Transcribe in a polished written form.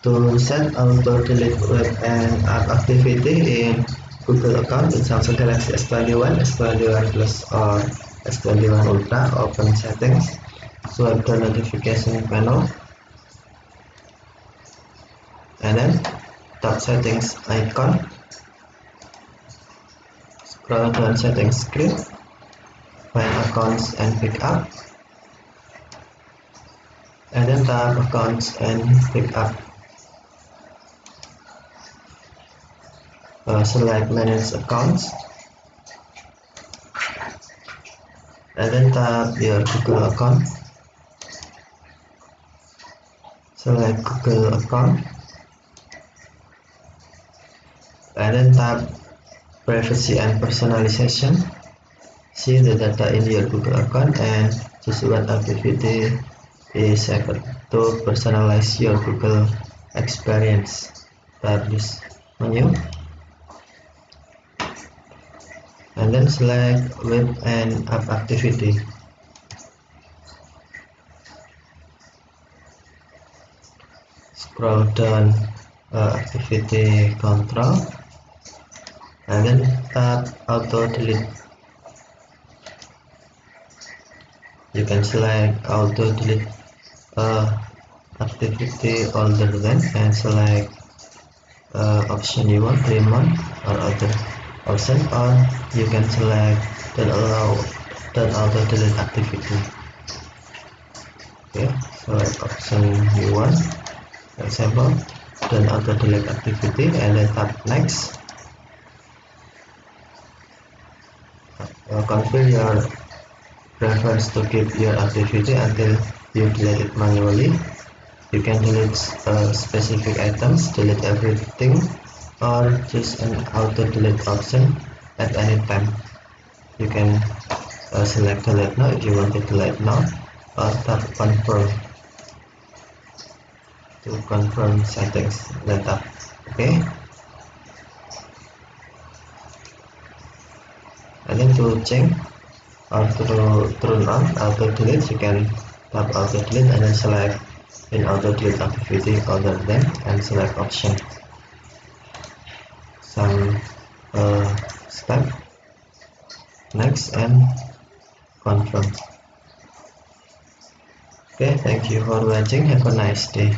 To set auto delete web and app activity in Google account in Samsung Galaxy S21, S21 Plus or S21 Ultra, open settings, swipe the notification panel, and then tap settings icon, scroll down settings screen, find accounts and pick up, and then tap accounts and pick up. Select manage accounts, and then tap your Google account. Select Google account, and then tap privacy and personalization. See the data in your Google account and choose what activity is set to personalize your Google experience. Tap this menu, and then select web and app activity. Scroll down activity control, and then tap auto delete. You can select auto delete activity older than and select option you want, remote or other option, or you can select don't allow auto delete activity. Okay, select option you want, for example don't auto delete activity, and then tap next. Confirm your preference to keep your activity until you delete it manually. You can delete specific items, delete everything, or choose an auto delete option at any time. You can select delete now if you want to delete now, or tap confirm to confirm settings, then tap OK. And then to change or to turn on auto delete, you can tap auto delete and then select in auto delete activity other than and select option some step next and confirm. Okay, thank you for watching. Have a nice day.